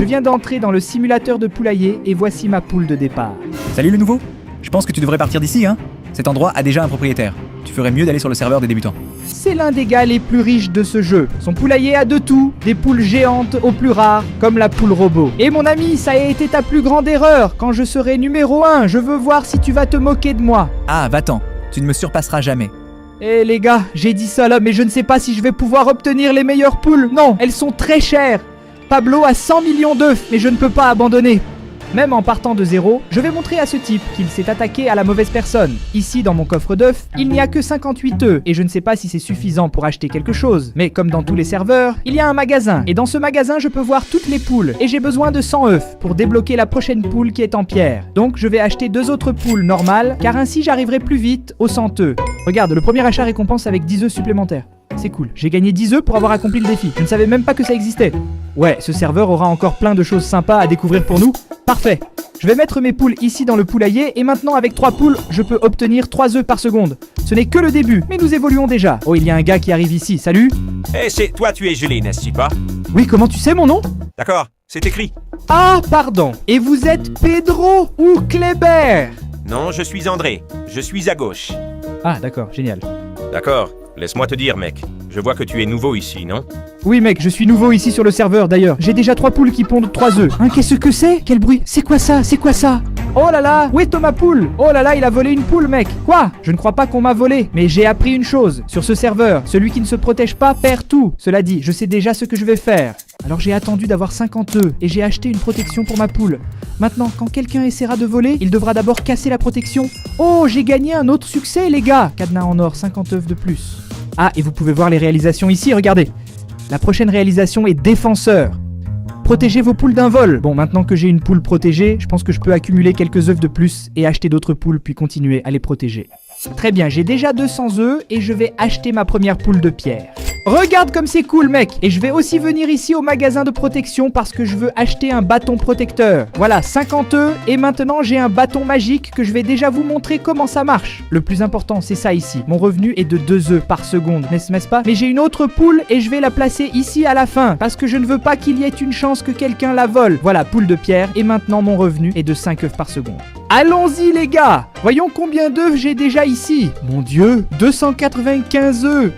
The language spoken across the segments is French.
Je viens d'entrer dans le simulateur de poulailler et voici ma poule de départ. Salut le nouveau. Je pense que tu devrais partir d'ici, hein. Cet endroit a déjà un propriétaire. Tu ferais mieux d'aller sur le serveur des débutants. C'est l'un des gars les plus riches de ce jeu. Son poulailler a de tout, des poules géantes aux plus rares, comme la poule robot. Et mon ami, ça a été ta plus grande erreur. Quand je serai numéro 1, je veux voir si tu vas te moquer de moi. Ah, va-t'en. Tu ne me surpasseras jamais. Eh les gars, j'ai dit ça là, mais je ne sais pas si je vais pouvoir obtenir les meilleures poules. Non, elles sont très chères. Pablo a 100 millions d'œufs, mais je ne peux pas abandonner. Même en partant de zéro, je vais montrer à ce type qu'il s'est attaqué à la mauvaise personne. Ici, dans mon coffre d'œufs, il n'y a que 58 œufs, et je ne sais pas si c'est suffisant pour acheter quelque chose. Mais comme dans tous les serveurs, il y a un magasin, et dans ce magasin, je peux voir toutes les poules, et j'ai besoin de 100 œufs pour débloquer la prochaine poule qui est en pierre. Donc, je vais acheter 2 autres poules normales, car ainsi j'arriverai plus vite aux 100 œufs. Regarde, le premier achat récompense avec 10 œufs supplémentaires. C'est cool, j'ai gagné 10 œufs pour avoir accompli le défi. Je ne savais même pas que ça existait. Ouais, ce serveur aura encore plein de choses sympas à découvrir pour nous. Parfait. Je vais mettre mes poules ici dans le poulailler et maintenant avec 3 poules, je peux obtenir 3 œufs par seconde. Ce n'est que le début, mais nous évoluons déjà. Oh, il y a un gars qui arrive ici, salut. Eh, c'est toi, tu es gelé, n'est-ce pas? Oui, comment tu sais mon nom? D'accord, c'est écrit. Ah, pardon. Et vous êtes Pedro ou Kléber? Non, je suis André. Je suis à gauche. Ah, d'accord, génial. D'accord, laisse-moi te dire, mec. Je vois que tu es nouveau ici, non? Oui mec, je suis nouveau ici sur le serveur d'ailleurs. J'ai déjà 3 poules qui pondent 3 œufs. Hein, qu'est-ce que c'est? Quel bruit? C'est quoi ça? C'est quoi ça? Oh là là, où est Thomas Poule? Oh là là, il a volé une poule mec. Quoi? Je ne crois pas qu'on m'a volé. Mais j'ai appris une chose. Sur ce serveur, celui qui ne se protège pas perd tout. Cela dit, je sais déjà ce que je vais faire. Alors j'ai attendu d'avoir 50 œufs et j'ai acheté une protection pour ma poule. Maintenant, quand quelqu'un essaiera de voler, il devra d'abord casser la protection. Oh, j'ai gagné un autre succès les gars. Cadenas en or, 50 œufs de plus. Ah, et vous pouvez voir les réalisations ici, regardez. La prochaine réalisation est défenseur. Protégez vos poules d'un vol. Bon, maintenant que j'ai une poule protégée, je pense que je peux accumuler quelques œufs de plus et acheter d'autres poules puis continuer à les protéger. Très bien, j'ai déjà 200 œufs et je vais acheter ma première poule de pierre. Regarde comme c'est cool mec. Et je vais aussi venir ici au magasin de protection parce que je veux acheter un bâton protecteur. Voilà, 50 œufs et maintenant j'ai un bâton magique que je vais déjà vous montrer comment ça marche. Le plus important c'est ça ici. Mon revenu est de 2 œufs par seconde, n'est-ce pas? Mais j'ai une autre poule et je vais la placer ici à la fin parce que je ne veux pas qu'il y ait une chance que quelqu'un la vole. Voilà, poule de pierre et maintenant mon revenu est de 5 œufs par seconde. Allons-y les gars. Voyons combien d'œufs j'ai déjà ici. Mon dieu, 295 œufs.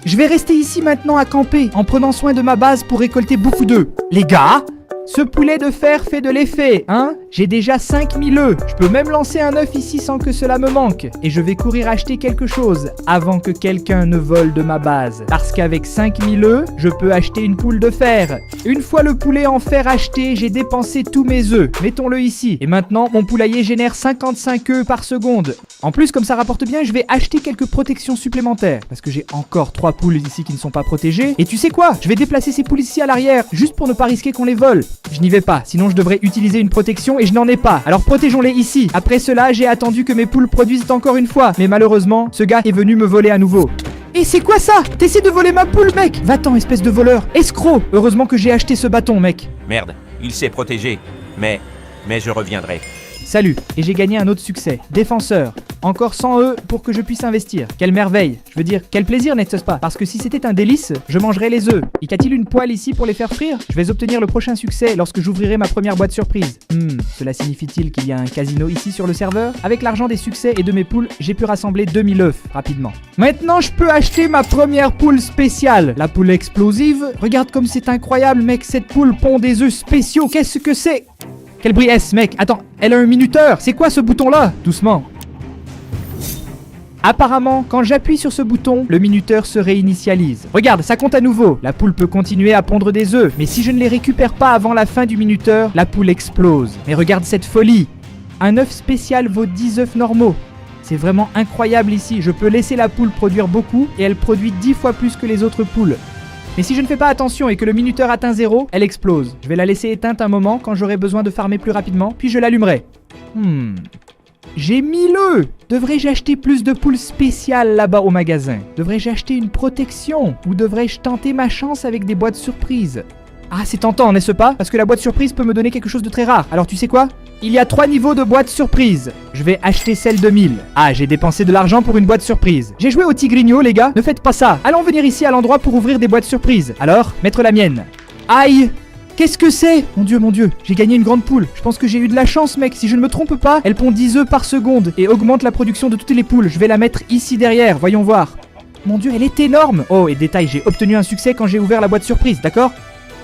Je vais rester ici maintenant à camper, en prenant soin de ma base pour récolter beaucoup d'œufs. Les gars, ce poulet de fer fait de l'effet, hein? J'ai déjà 5000 œufs. Je peux même lancer un œuf ici sans que cela me manque. Et je vais courir acheter quelque chose avant que quelqu'un ne vole de ma base. Parce qu'avec 5000 œufs, je peux acheter une poule de fer. Une fois le poulet en fer acheté, j'ai dépensé tous mes œufs. Mettons-le ici. Et maintenant, mon poulailler génère 55 œufs par seconde. En plus, comme ça rapporte bien, je vais acheter quelques protections supplémentaires. Parce que j'ai encore 3 poules ici qui ne sont pas protégées. Et tu sais quoi? Je vais déplacer ces poules ici à l'arrière, juste pour ne pas risquer qu'on les vole. Je n'y vais pas, sinon je devrais utiliser une protection et je n'en ai pas. Alors protégeons-les ici. Après cela, j'ai attendu que mes poules produisent encore une fois. Mais malheureusement, ce gars est venu me voler à nouveau. Et c'est quoi ça? T'essaies de voler ma poule, mec? Va-t'en, espèce de voleur. Escroc. Heureusement que j'ai acheté ce bâton, mec. Merde, il s'est protégé. Mais je reviendrai. Salut, et j'ai gagné un autre succès. Défenseur. Encore 100 œufs pour que je puisse investir. Quelle merveille. Je veux dire, quel plaisir, n'est-ce pas? Parce que si c'était un délice, je mangerais les œufs. Y a-t-il une poêle ici pour les faire frire? Je vais obtenir le prochain succès lorsque j'ouvrirai ma première boîte surprise. Cela signifie-t-il qu'il y a un casino ici sur le serveur? Avec l'argent des succès et de mes poules, j'ai pu rassembler 2000 œufs rapidement. Maintenant, je peux acheter ma première poule spéciale. La poule explosive. Regarde comme c'est incroyable, mec. Cette poule pond des œufs spéciaux. Qu'est-ce que c'est? Quel bruit est-ce, mec? Attends, elle a un minuteur. C'est quoi ce bouton-là? Doucement. Apparemment, quand j'appuie sur ce bouton, le minuteur se réinitialise. Regarde, ça compte à nouveau. La poule peut continuer à pondre des œufs. Mais si je ne les récupère pas avant la fin du minuteur, la poule explose. Mais regarde cette folie. Un œuf spécial vaut 10 œufs normaux. C'est vraiment incroyable ici. Je peux laisser la poule produire beaucoup et elle produit 10 fois plus que les autres poules. Mais si je ne fais pas attention et que le minuteur atteint 0, elle explose. Je vais la laisser éteinte un moment quand j'aurai besoin de farmer plus rapidement, puis je l'allumerai. J'ai 1000 œufs. Devrais-je acheter plus de poules spéciales là-bas au magasin? Devrais-je acheter une protection? Ou devrais-je tenter ma chance avec des boîtes surprises? Ah, c'est tentant, n'est-ce pas? Parce que la boîte surprise peut me donner quelque chose de très rare. Alors tu sais quoi? Il y a 3 niveaux de boîte surprise. Je vais acheter celle de 1000. Ah, j'ai dépensé de l'argent pour une boîte surprise. J'ai joué au tigrinho, les gars. Ne faites pas ça. Allons venir ici à l'endroit pour ouvrir des boîtes surprises. Alors, mettre la mienne. Aïe! Qu'est-ce que c'est? Mon dieu, j'ai gagné une grande poule. Je pense que j'ai eu de la chance, mec. Si je ne me trompe pas, elle pond 10 œufs par seconde et augmente la production de toutes les poules. Je vais la mettre ici derrière, voyons voir. Mon dieu, elle est énorme. Oh, et détail, j'ai obtenu un succès quand j'ai ouvert la boîte surprise, d'accord?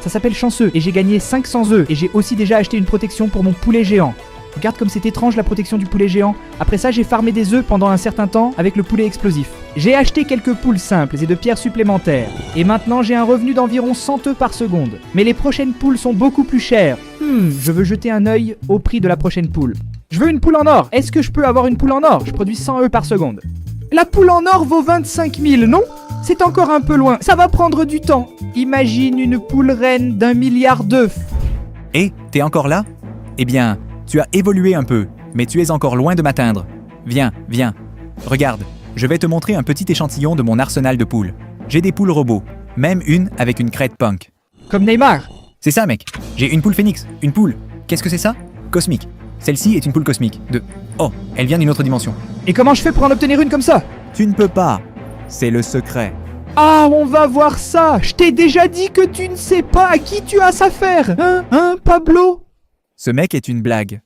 Ça s'appelle chanceux et j'ai gagné 500 œufs et j'ai aussi déjà acheté une protection pour mon poulet géant. Regarde comme c'est étrange la protection du poulet géant. Après ça, j'ai farmé des œufs pendant un certain temps avec le poulet explosif. J'ai acheté quelques poules simples et de pierres supplémentaires. Et maintenant, j'ai un revenu d'environ 100 œufs par seconde. Mais les prochaines poules sont beaucoup plus chères. Je veux jeter un œil au prix de la prochaine poule. Je veux une poule en or. Est-ce que je peux avoir une poule en or? Je produis 100 œufs par seconde. La poule en or vaut 25 000, non? C'est encore un peu loin. Ça va prendre du temps. Imagine une poule reine d'1 milliard d'œufs. Et t'es encore là? Eh bien, tu as évolué un peu, mais tu es encore loin de m'atteindre. Viens. Regarde, je vais te montrer un petit échantillon de mon arsenal de poules. J'ai des poules robots, même une avec une crête punk. Comme Neymar. C'est ça, mec. J'ai une poule phénix, une poule. Qu'est-ce que c'est ça? Cosmique. Celle-ci est une poule cosmique. Oh, elle vient d'une autre dimension. Et comment je fais pour en obtenir une comme ça? Tu ne peux pas. C'est le secret. Ah, on va voir ça. Je t'ai déjà dit que tu ne sais pas à qui tu as affaire. Hein, Pablo? Ce mec est une blague.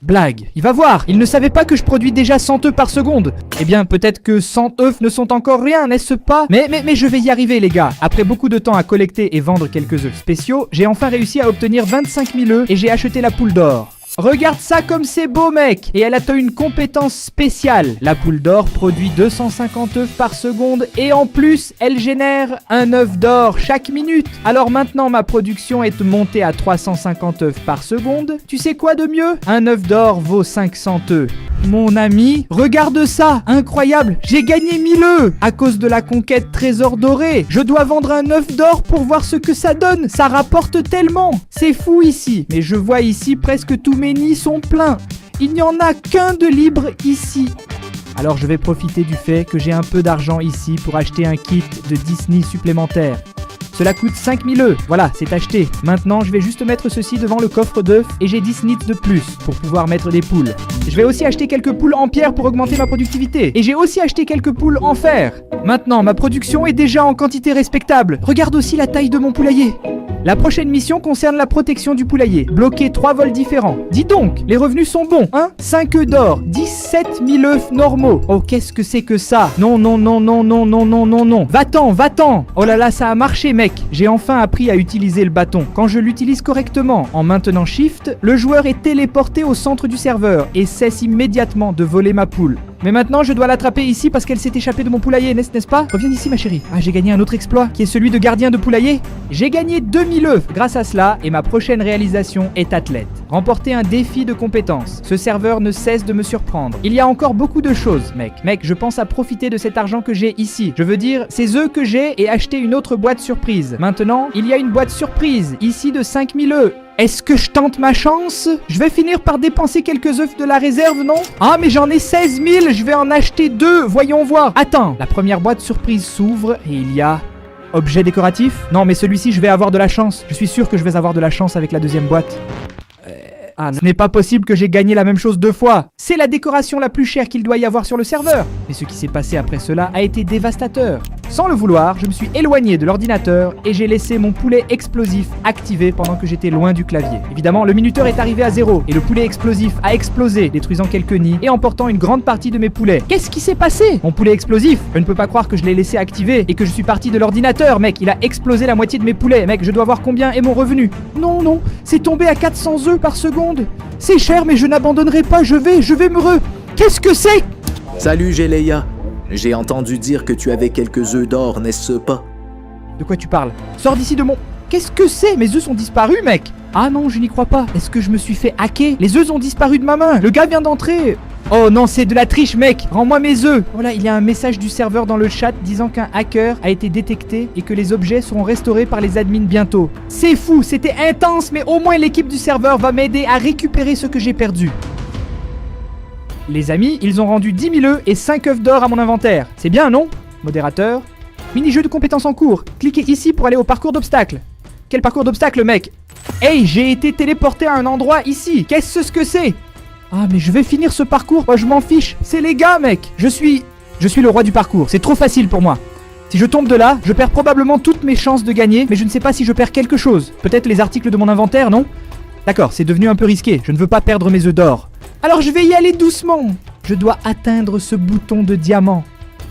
Blague, il va voir. Il ne savait pas que je produis déjà 100 œufs par seconde. Eh bien, peut-être que 100 œufs ne sont encore rien, n'est-ce pas? Mais je vais y arriver, les gars. Après beaucoup de temps à collecter et vendre quelques œufs spéciaux, j'ai enfin réussi à obtenir 25 000 œufs et j'ai acheté la poule d'or. Regarde ça comme c'est beau, mec! Et elle a une compétence spéciale. La poule d'or produit 250 œufs par seconde et en plus, elle génère un œuf d'or chaque minute. Alors maintenant, ma production est montée à 350 œufs par seconde. Tu sais quoi de mieux? Un œuf d'or vaut 500 œufs. Mon ami, regarde ça! Incroyable! J'ai gagné 1000 œufs à cause de la conquête trésor doré. Je dois vendre un œuf d'or pour voir ce que ça donne. Ça rapporte tellement. C'est fou ici. Mais je vois ici presque tous mes nids sont pleins. Il n'y en a qu'un de libre ici. Alors je vais profiter du fait que j'ai un peu d'argent ici pour acheter un kit de 10 nids supplémentaires. Cela coûte 5000 œufs. Voilà, c'est acheté. Maintenant, je vais juste mettre ceci devant le coffre d'œufs et j'ai 10 nids de plus pour pouvoir mettre des poules. Je vais aussi acheter quelques poules en pierre pour augmenter ma productivité. Et j'ai aussi acheté quelques poules en fer. Maintenant, ma production est déjà en quantité respectable. Regarde aussi la taille de mon poulailler. La prochaine mission concerne la protection du poulailler. Bloquer 3 vols différents. Dis donc, les revenus sont bons, hein? 5 œufs d'or, 17 000 œufs normaux. Oh, qu'est-ce que c'est que ça? Non. Va-t'en. Oh là là, ça a marché, mec. J'ai enfin appris à utiliser le bâton. Quand je l'utilise correctement, en maintenant Shift, le joueur est téléporté au centre du serveur et cesse immédiatement de voler ma poule. Mais maintenant, je dois l'attraper ici parce qu'elle s'est échappée de mon poulailler, n'est-ce pas? Reviens ici, ma chérie. Ah, j'ai gagné un autre exploit, qui est celui de gardien de poulailler. J'ai gagné 2000 œufs grâce à cela, et ma prochaine réalisation est athlète. Remporter un défi de compétences. Ce serveur ne cesse de me surprendre. Il y a encore beaucoup de choses, mec. Mec, je pense à profiter de cet argent que j'ai ici. Je veux dire, ces œufs que j'ai et acheter une autre boîte surprise. Maintenant, il y a une boîte surprise, ici de 5000 œufs. Est-ce que je tente ma chance? Je vais finir par dépenser quelques œufs de la réserve, non? Ah, mais j'en ai 16 000, je vais en acheter 2, voyons voir. Attends, la première boîte surprise s'ouvre et il y a... Objet décoratif? Non, mais celui-ci, je vais avoir de la chance. Je suis sûr que je vais avoir de la chance avec la deuxième boîte. Ah, ce n'est pas possible que j'ai gagné la même chose 2 fois. C'est la décoration la plus chère qu'il doit y avoir sur le serveur. Mais ce qui s'est passé après cela a été dévastateur. Sans le vouloir, je me suis éloigné de l'ordinateur et j'ai laissé mon poulet explosif activé pendant que j'étais loin du clavier. Évidemment, le minuteur est arrivé à 0 et le poulet explosif a explosé, détruisant quelques nids et emportant une grande partie de mes poulets. Qu'est-ce qui s'est passé? Mon poulet explosif? Je ne peux pas croire que je l'ai laissé activé et que je suis parti de l'ordinateur, mec. Il a explosé la moitié de mes poulets, mec. Je dois voir combien est mon revenu. Non, c'est tombé à 400 œufs par seconde. C'est cher, mais je n'abandonnerai pas. Je vais me Qu'est-ce que c'est? Salut Géléia. J'ai entendu dire que tu avais quelques œufs d'or, n'est-ce pas? De quoi tu parles? Sors d'ici de mon... Qu'est-ce que c'est? Mes œufs sont disparus, mec. Ah non, je n'y crois pas. Est-ce que je me suis fait hacker? Les œufs ont disparu de ma main. Le gars vient d'entrer. Oh non, c'est de la triche, mec. Rends-moi mes œufs. Voilà, il y a un message du serveur dans le chat disant qu'un hacker a été détecté et que les objets seront restaurés par les admins bientôt. C'est fou, c'était intense, mais au moins l'équipe du serveur va m'aider à récupérer ce que j'ai perdu. Les amis, ils ont rendu 10 000 œufs et 5 œufs d'or à mon inventaire. C'est bien, non? Modérateur. Mini-jeu de compétences en cours. Cliquez ici pour aller au parcours d'obstacles. Quel parcours d'obstacles, mec? Hey, j'ai été téléporté à un endroit ici. Qu'est-ce que c'est? Ah, mais je vais finir ce parcours. Moi, je m'en fiche. C'est les gars, mec. Je suis le roi du parcours. C'est trop facile pour moi. Si je tombe de là, je perds probablement toutes mes chances de gagner, mais je ne sais pas si je perds quelque chose. Peut-être les articles de mon inventaire, non? D'accord, c'est devenu un peu risqué, je ne veux pas perdre mes œufs d'or. Alors je vais y aller doucement. Je dois atteindre ce bouton de diamant.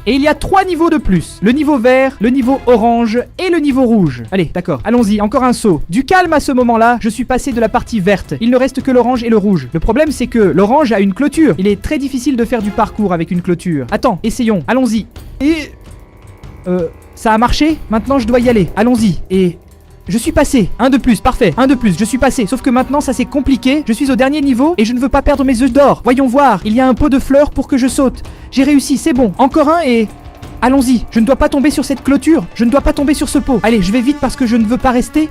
Et il y a 3 niveaux de plus. Le niveau vert, le niveau orange et le niveau rouge. Allez, d'accord, allons-y, encore un saut. Du calme à ce moment-là, je suis passé de la partie verte. Il ne reste que l'orange et le rouge. Le problème c'est que l'orange a une clôture. Il est très difficile de faire du parcours avec une clôture. Attends, essayons, allons-y. Et... ça a marché? Maintenant je dois y aller. Allons-y. Et... je suis passé, un de plus, parfait, un de plus, je suis passé. Sauf que maintenant ça c'est compliqué, je suis au dernier niveau et je ne veux pas perdre mes œufs d'or. Voyons voir, il y a un pot de fleurs pour que je saute. J'ai réussi, c'est bon, encore un et... allons-y, je ne dois pas tomber sur cette clôture, je ne dois pas tomber sur ce pot. Allez, je vais vite parce que je ne veux pas rester.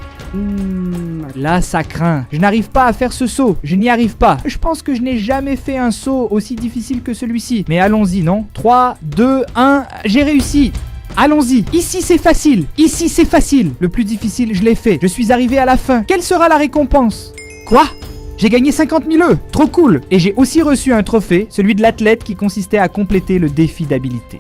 Là ça craint, je n'arrive pas à faire ce saut, je n'y arrive pas. Je pense que je n'ai jamais fait un saut aussi difficile que celui-ci. Mais allons-y, non? 3, 2, 1, j'ai réussi. Allons-y, ici c'est facile, ici c'est facile. Le plus difficile, je l'ai fait, je suis arrivé à la fin. Quelle sera la récompense? Quoi? J'ai gagné 50 000 œufs, trop cool. Et j'ai aussi reçu un trophée, celui de l'athlète qui consistait à compléter le défi d'habileté.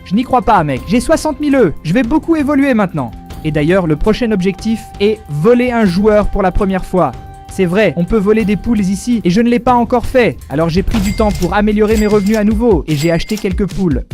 Je n'y crois pas mec, j'ai 60 000 œufs, je vais beaucoup évoluer maintenant. Et d'ailleurs, le prochain objectif est voler un joueur pour la première fois. C'est vrai, on peut voler des poules ici et je ne l'ai pas encore fait. Alors j'ai pris du temps pour améliorer mes revenus à nouveau et j'ai acheté quelques poules.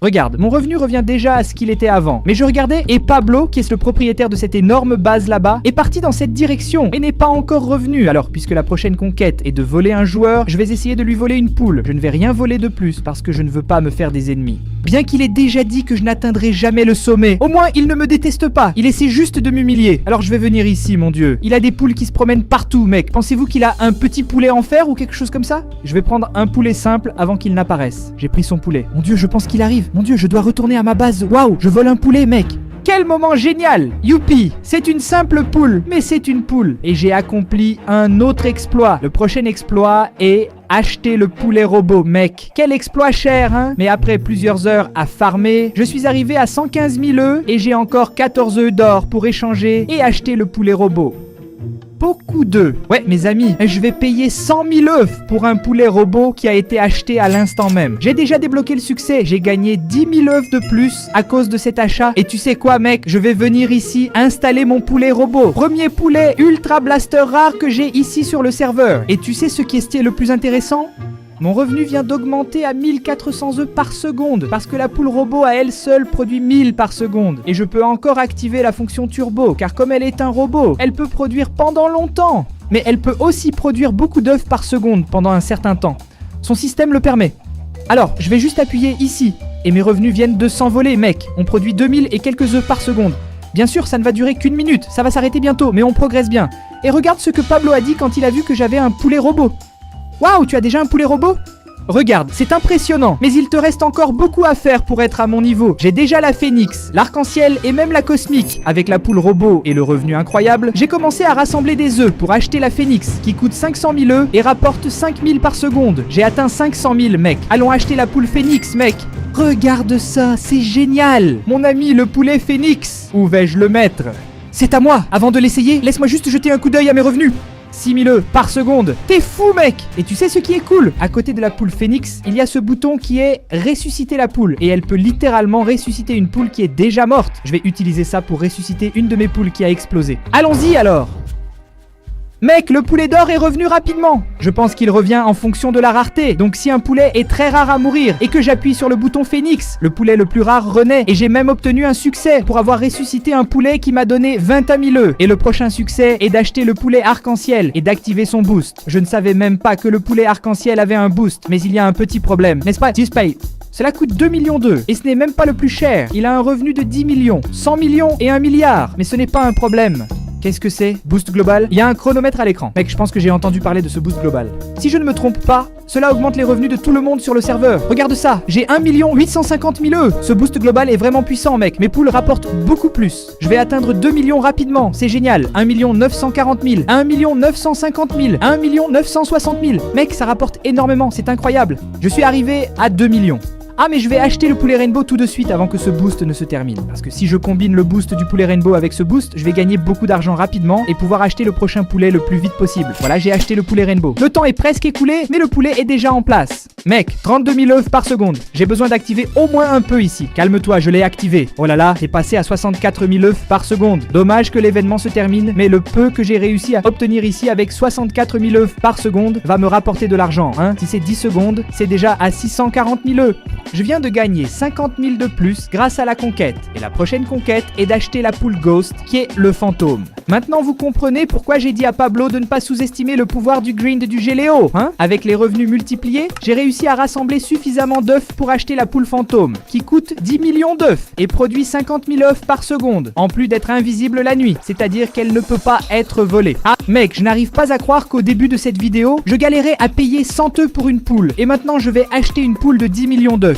Regarde, mon revenu revient déjà à ce qu'il était avant. Mais je regardais et Pablo, qui est le propriétaire de cette énorme base là-bas, est parti dans cette direction et n'est pas encore revenu. Alors, puisque la prochaine conquête est de voler un joueur, je vais essayer de lui voler une poule. Je ne vais rien voler de plus parce que je ne veux pas me faire des ennemis. Bien qu'il ait déjà dit que je n'atteindrai jamais le sommet, au moins il ne me déteste pas. Il essaie juste de m'humilier. Alors je vais venir ici, mon dieu. Il a des poules qui se promènent partout, mec. Pensez-vous qu'il a un petit poulet en fer ou quelque chose comme ça? Je vais prendre un poulet simple avant qu'il n'apparaisse. J'ai pris son poulet. Mon dieu, je pense qu'il arrive. Mon dieu, je dois retourner à ma base. Waouh, je vole un poulet, mec. Quel moment génial! Youpi! C'est une simple poule, mais c'est une poule. Et j'ai accompli un autre exploit. Le prochain exploit est acheter le poulet robot, mec. Quel exploit cher, hein? Mais après plusieurs heures à farmer, je suis arrivé à 115 000 œufs et j'ai encore 14 œufs d'or pour échanger et acheter le poulet robot. Beaucoup d'œufs. Ouais, mes amis, je vais payer 100 000 œufs pour un poulet robot qui a été acheté à l'instant même. J'ai déjà débloqué le succès. J'ai gagné 10 000 œufs de plus à cause de cet achat. Et tu sais quoi, mec? Je vais venir ici installer mon poulet robot. Premier poulet Ultra Blaster rare que j'ai ici sur le serveur. Et tu sais ce qui est le plus intéressant? Mon revenu vient d'augmenter à 1400 œufs par seconde parce que la poule robot à elle seule produit 1000 par seconde. Et je peux encore activer la fonction turbo car comme elle est un robot, elle peut produire pendant longtemps. Mais elle peut aussi produire beaucoup d'œufs par seconde pendant un certain temps. Son système le permet. Alors, je vais juste appuyer ici et mes revenus viennent de s'envoler, mec. On produit 2000 et quelques œufs par seconde. Bien sûr, ça ne va durer qu'une minute, ça va s'arrêter bientôt, mais on progresse bien. Et regarde ce que Pablo a dit quand il a vu que j'avais un poulet robot. Waouh, tu as déjà un poulet robot? Regarde, c'est impressionnant, mais il te reste encore beaucoup à faire pour être à mon niveau. J'ai déjà la phénix, l'arc-en-ciel et même la cosmique. Avec la poule robot et le revenu incroyable, j'ai commencé à rassembler des œufs pour acheter la phénix, qui coûte 500 000 œufs et rapporte 5000 par seconde. J'ai atteint 500 000, mec. Allons acheter la poule phénix, mec. Regarde ça, c'est génial. Mon ami, le poulet phénix. Où vais-je le mettre? C'est à moi. Avant de l'essayer, laisse-moi juste jeter un coup d'œil à mes revenus. 6000 œufs par seconde. T'es fou, mec! Et tu sais ce qui est cool? À côté de la poule phénix, il y a ce bouton qui est ressusciter la poule. Et elle peut littéralement ressusciter une poule qui est déjà morte. Je vais utiliser ça pour ressusciter une de mes poules qui a explosé. Allons-y alors! Mec, le poulet d'or est revenu rapidement. Je pense qu'il revient en fonction de la rareté. Donc si un poulet est très rare à mourir et que j'appuie sur le bouton phénix, le poulet le plus rare renaît. Et j'ai même obtenu un succès pour avoir ressuscité un poulet qui m'a donné 21 000 œufs. Et le prochain succès est d'acheter le poulet arc-en-ciel et d'activer son boost. Je ne savais même pas que le poulet arc-en-ciel avait un boost. Mais il y a un petit problème, n'est-ce pas, Dispay? Cela coûte 2 millions d'œufs et ce n'est même pas le plus cher. Il a un revenu de 10 millions, 100 millions et 1 milliard. Mais ce n'est pas un problème. Qu'est-ce que c'est? Boost global? Il y a un chronomètre à l'écran. Mec, je pense que j'ai entendu parler de ce boost global. Si je ne me trompe pas, cela augmente les revenus de tout le monde sur le serveur. Regarde ça, j'ai 1 850 000 œufs. Ce boost global est vraiment puissant, mec. Mes poules rapportent beaucoup plus. Je vais atteindre 2 millions rapidement, c'est génial. 1 940 000, 1 950 000, 1 960 000. Mec, ça rapporte énormément, c'est incroyable. Je suis arrivé à 2 millions. Ah mais je vais acheter le poulet Rainbow tout de suite avant que ce boost ne se termine. Parce que si je combine le boost du poulet Rainbow avec ce boost, je vais gagner beaucoup d'argent rapidement et pouvoir acheter le prochain poulet le plus vite possible. Voilà, j'ai acheté le poulet Rainbow. Le temps est presque écoulé, mais le poulet est déjà en place. Mec, 32 000 œufs par seconde. J'ai besoin d'activer au moins un peu ici. Calme-toi, je l'ai activé. Oh là là, c'est passé à 64 000 œufs par seconde. Dommage que l'événement se termine, mais le peu que j'ai réussi à obtenir ici avec 64 000 œufs par seconde va me rapporter de l'argent. Hein. Si c'est 10 secondes, c'est déjà à 640 000 œufs. Je viens de gagner 50 000 de plus grâce à la conquête. Et la prochaine conquête est d'acheter la poule Ghost, qui est le fantôme. Maintenant, vous comprenez pourquoi j'ai dit à Pablo de ne pas sous-estimer le pouvoir du grind du Géléo. Hein. Avec les revenus multipliés, j'ai réussi à rassembler suffisamment d'œufs pour acheter la poule fantôme, qui coûte 10 millions d'œufs et produit 50 000 œufs par seconde, en plus d'être invisible la nuit, c'est-à-dire qu'elle ne peut pas être volée. Ah, mec, je n'arrive pas à croire qu'au début de cette vidéo, je galérais à payer 100 œufs pour une poule, et maintenant je vais acheter une poule de 10 millions d'œufs.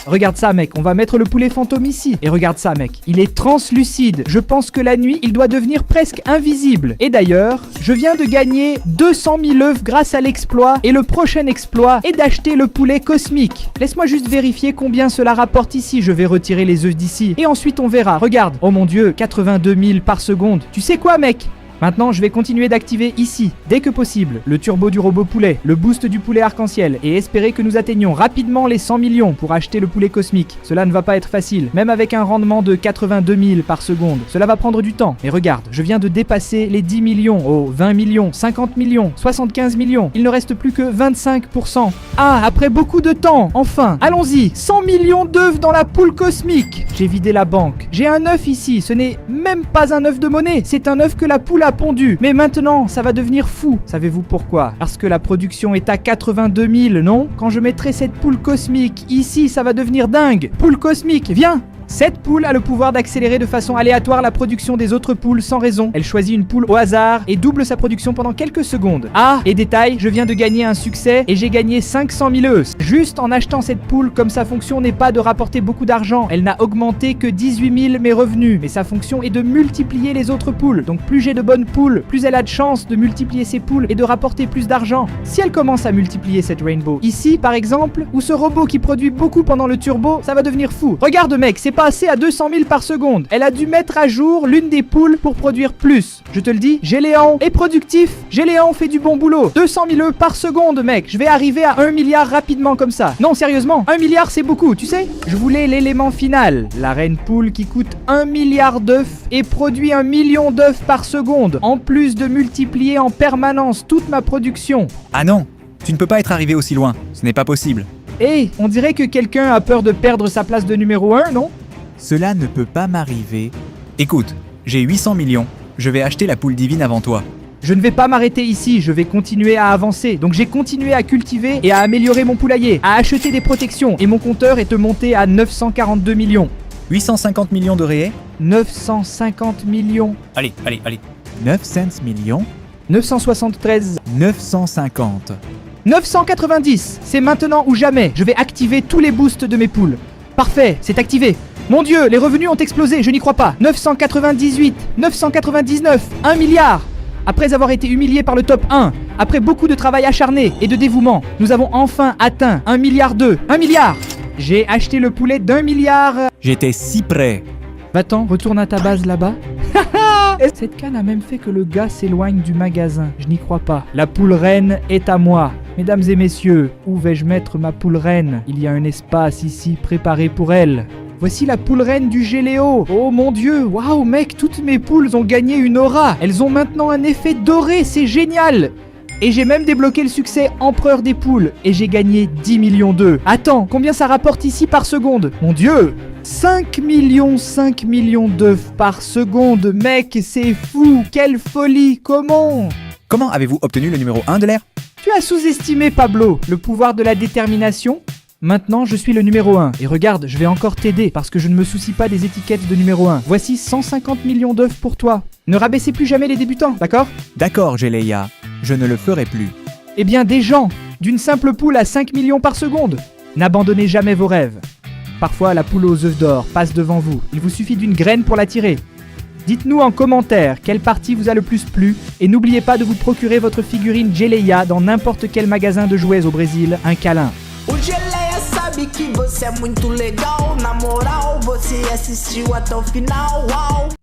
Regarde ça mec, on va mettre le poulet fantôme ici. Et regarde ça mec, il est translucide. Je pense que la nuit, il doit devenir presque invisible. Et d'ailleurs, je viens de gagner 200 000 œufs grâce à l'exploit. Et le prochain exploit est d'acheter le poulet cosmique. Laisse-moi juste vérifier combien cela rapporte ici. Je vais retirer les œufs d'ici. Et ensuite on verra. Regarde, oh mon dieu, 82 000 par seconde. Tu sais quoi mec ? Maintenant, je vais continuer d'activer ici, dès que possible, le turbo du robot poulet, le boost du poulet arc-en-ciel et espérer que nous atteignions rapidement les 100 millions pour acheter le poulet cosmique. Cela ne va pas être facile, même avec un rendement de 82 000 par seconde. Cela va prendre du temps. Mais regarde, je viens de dépasser les 10 millions, oh 20 millions, 50 millions, 75 millions. Il ne reste plus que 25%. Ah, après beaucoup de temps, enfin, allons-y, 100 millions d'œufs dans la poule cosmique. J'ai vidé la banque. J'ai un œuf ici, ce n'est même pas un œuf de monnaie, c'est un œuf que la poule a pondu. Mais maintenant, ça va devenir fou. Savez-vous pourquoi? Parce que la production est à 82 000, non? Quand je mettrai cette poule cosmique ici, ça va devenir dingue. Poule cosmique, viens! Cette poule a le pouvoir d'accélérer de façon aléatoire la production des autres poules sans raison. Elle choisit une poule au hasard et double sa production pendant quelques secondes. Ah, et détail, je viens de gagner un succès et j'ai gagné 500 000 œufs. Juste en achetant cette poule, comme sa fonction n'est pas de rapporter beaucoup d'argent, elle n'a augmenté que 18 000 mes revenus. Mais sa fonction est de multiplier les autres poules. Donc plus j'ai de bonnes poules, plus elle a de chances de multiplier ses poules et de rapporter plus d'argent. Si elle commence à multiplier cette Rainbow, ici par exemple, ou ce robot qui produit beaucoup pendant le turbo, ça va devenir fou. Regarde mec, c'est passé à 200 000 par seconde. Elle a dû mettre à jour l'une des poules pour produire plus. Je te le dis, Géléon est productif. Géléon fait du bon boulot. 200 000 œufs par seconde, mec. Je vais arriver à 1 milliard rapidement comme ça. Non, sérieusement, 1 milliard c'est beaucoup, tu sais. Je voulais l'élément final. La reine poule qui coûte 1 milliard d'œufs et produit 1 million d'œufs par seconde. En plus de multiplier en permanence toute ma production. Ah non, tu ne peux pas être arrivé aussi loin. Ce n'est pas possible. Hey, on dirait que quelqu'un a peur de perdre sa place de numéro 1, non? Cela ne peut pas m'arriver. Écoute, j'ai 800 millions. Je vais acheter la poule divine avant toi. Je ne vais pas m'arrêter ici, je vais continuer à avancer. Donc j'ai continué à cultiver et à améliorer mon poulailler, à acheter des protections. Et mon compteur est monté à 942 millions. 850 millions de réais 950 millions. Allez. 900 millions 973. 950. 990. C'est maintenant ou jamais. Je vais activer tous les boosts de mes poules. Parfait, c'est activé. Mon Dieu, les revenus ont explosé, je n'y crois pas. 998, 999, 1 milliard. Après avoir été humilié par le top 1, après beaucoup de travail acharné et de dévouement, nous avons enfin atteint 1 milliard 2. 1 milliard. J'ai acheté le poulet d'1 milliard. J'étais si près. Va-t'en, retourne à ta base là-bas. Cette canne a même fait que le gars s'éloigne du magasin. Je n'y crois pas. La poule reine est à moi. Mesdames et messieurs, où vais-je mettre ma poule reine? Il y a un espace ici préparé pour elle. Voici la poule reine du Géléo. Oh mon dieu, waouh mec, toutes mes poules ont gagné une aura. Elles ont maintenant un effet doré, c'est génial. Et j'ai même débloqué le succès empereur des poules. Et j'ai gagné 10 millions d'œufs. Attends, combien ça rapporte ici par seconde? Mon dieu, 5 millions d'œufs par seconde. Mec, c'est fou. Quelle folie. Comment avez-vous obtenu le numéro 1 de l'air? Tu as sous-estimé Pablo, le pouvoir de la détermination. Maintenant, je suis le numéro 1. Et regarde, je vais encore t'aider parce que je ne me soucie pas des étiquettes de numéro 1. Voici 150 millions d'œufs pour toi. Ne rabaissez plus jamais les débutants, d'accord? D'accord, Géléa. Je ne le ferai plus. Eh bien, des gens, d'une simple poule à 5 millions par seconde. N'abandonnez jamais vos rêves. Parfois, la poule aux œufs d'or passe devant vous. Il vous suffit d'une graine pour l'attirer. Dites-nous en commentaire quelle partie vous a le plus plu et n'oubliez pas de vous procurer votre figurine Géléa dans n'importe quel magasin de jouets au Brésil, un câlin. O Geleia sabe sabe que você é muito legal. Na moral, você assistiu até o final. Uau!